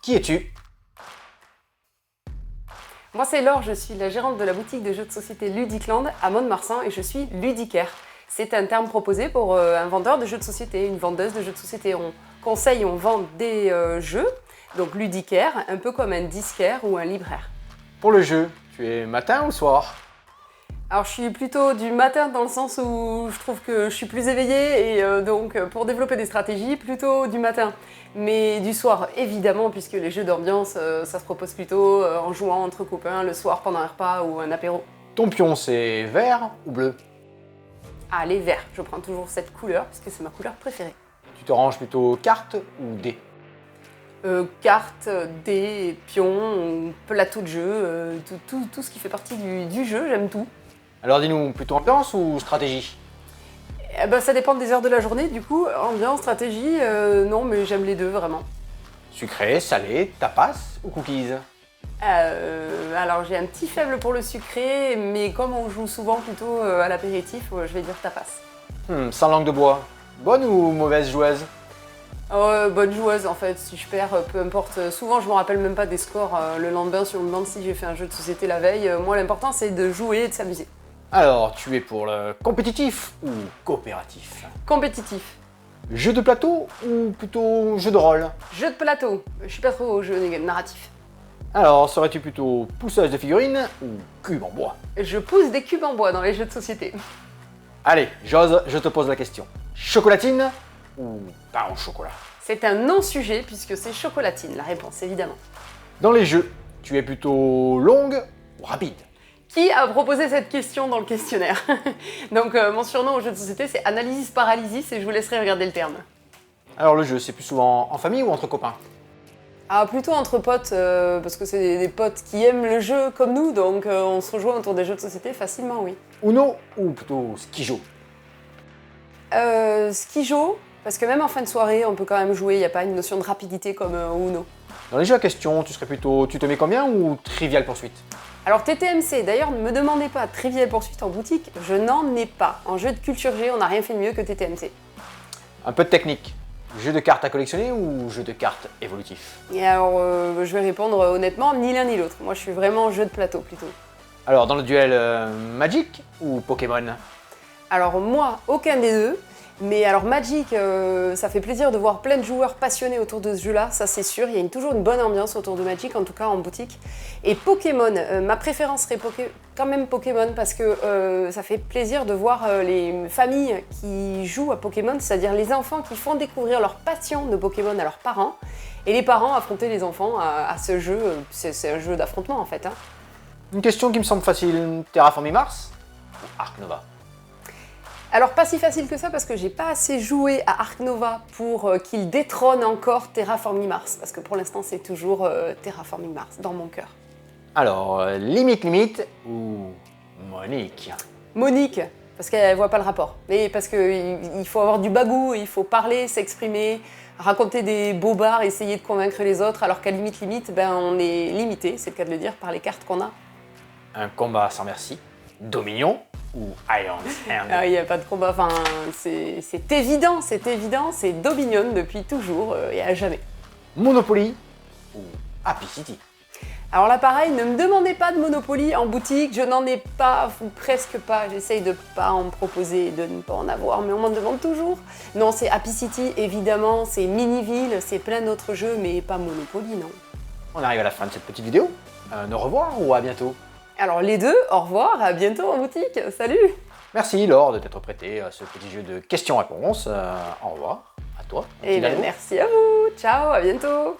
Qui es-tu? Moi c'est Laure, je suis la gérante de la boutique de jeux de société Ludicland à Mont-de-Marsan et je suis ludicaire. C'est un terme proposé pour un vendeur de jeux de société, une vendeuse de jeux de société. On conseille, on vend des jeux, donc ludicaire, un peu comme un disquaire ou un libraire. Pour le jeu, tu es matin ou soir? Alors je suis plutôt du matin dans le sens où je trouve que je suis plus éveillée et donc pour développer des stratégies, plutôt du matin. Mais du soir, évidemment, puisque les jeux d'ambiance, ça se propose plutôt en jouant entre copains le soir pendant un repas ou un apéro. Ton pion, c'est vert ou bleu? Ah, les verts, je prends toujours cette couleur puisque c'est ma couleur préférée. Tu te ranges plutôt carte ou dés? Cartes, dés, pions, plateau de jeu, tout ce qui fait partie du jeu, j'aime tout. Alors dis-nous, plutôt ambiance ou stratégie? Eh ben, ça dépend des heures de la journée, du coup, ambiance, stratégie, non, mais j'aime les deux vraiment. Sucré, salé, tapas ou cookies? Alors j'ai un petit faible pour le sucré, mais comme on joue souvent plutôt à l'apéritif, je vais dire tapas. Sans langue de bois, bonne ou mauvaise joueuse? Bonne joueuse en fait, si je perds, peu importe. Souvent je me rappelle même pas des scores le lendemain si on me demande si j'ai fait un jeu de société la veille. Moi l'important c'est de jouer et de s'amuser. Alors, tu es pour le compétitif ou coopératif? Compétitif. Jeu de plateau ou plutôt jeu de rôle? Jeu de plateau. Je suis pas trop au jeu narratif. Alors, serais-tu plutôt pousseuse de figurines ou cube en bois? Je pousse des cubes en bois dans les jeux de société. Allez, j'ose, je te pose la question. Chocolatine ou pain au chocolat? C'est un non-sujet puisque c'est chocolatine, la réponse évidemment. Dans les jeux, tu es plutôt longue ou rapide? Qui a proposé cette question dans le questionnaire? Donc mon surnom au jeu de société c'est Analysis Paralysis et je vous laisserai regarder le terme. Alors le jeu, c'est plus souvent en famille ou entre copains? Ah, plutôt entre potes, parce que c'est des potes qui aiment le jeu comme nous, donc on se rejoint autour des jeux de société facilement, oui. Uno ou plutôt skijo? Skijo, parce que même en fin de soirée, on peut quand même jouer, il n'y a pas une notion de rapidité comme Uno. Dans les jeux à question, tu serais plutôt tu te mets combien ou Trivial Poursuite? Alors TTMC, d'ailleurs ne me demandez pas Trivial Poursuite en boutique, je n'en ai pas. En jeu de culture G, on n'a rien fait de mieux que TTMC. Un peu de technique. Jeu de cartes à collectionner ou jeu de cartes évolutif? Et alors, je vais répondre honnêtement, ni l'un ni l'autre. Moi je suis vraiment jeu de plateau plutôt. Alors dans le duel Magic ou Pokémon? Alors moi, aucun des deux. Mais alors Magic, ça fait plaisir de voir plein de joueurs passionnés autour de ce jeu-là, ça c'est sûr. Il y a toujours une bonne ambiance autour de Magic, en tout cas en boutique. Et Pokémon, ma préférence serait quand même Pokémon parce que ça fait plaisir de voir les familles qui jouent à Pokémon, c'est-à-dire les enfants qui font découvrir leur passion de Pokémon à leurs parents. Et les parents affronter les enfants à ce jeu, c'est un jeu d'affrontement en fait. Une question qui me semble facile, Terraforming Mars ou Ark Nova? Alors pas si facile que ça parce que j'ai pas assez joué à Ark Nova pour qu'il détrône encore Terraforming Mars. Parce que pour l'instant c'est toujours Terraforming Mars dans mon cœur. Alors, limite ou Monique? Monique, parce qu'elle voit pas le rapport. Mais parce qu'il faut avoir du bagou, il faut parler, s'exprimer, raconter des bobards, essayer de convaincre les autres, alors qu'à limite, ben, on est limité, c'est le cas de le dire, par les cartes qu'on a. Un combat sans merci? Dominion ou Iron's Hand? Ah, il n'y a pas de combat, enfin, c'est évident, c'est Dominion depuis toujours et à jamais. Monopoly ou Happy City? Alors là pareil, ne me demandez pas de Monopoly en boutique, je n'en ai pas, ou presque pas, j'essaye de pas en proposer, de ne pas en avoir, mais on m'en demande toujours. Non, c'est Happy City, évidemment, c'est Miniville, c'est plein d'autres jeux, mais pas Monopoly, non. On arrive à la fin de cette petite vidéo. Au revoir ou à bientôt? Alors les deux, au revoir, à bientôt en boutique, salut! Merci Laure de t'être prêtée à ce petit jeu de questions-réponses. Au revoir, à toi. Et bien merci à vous, ciao, à bientôt!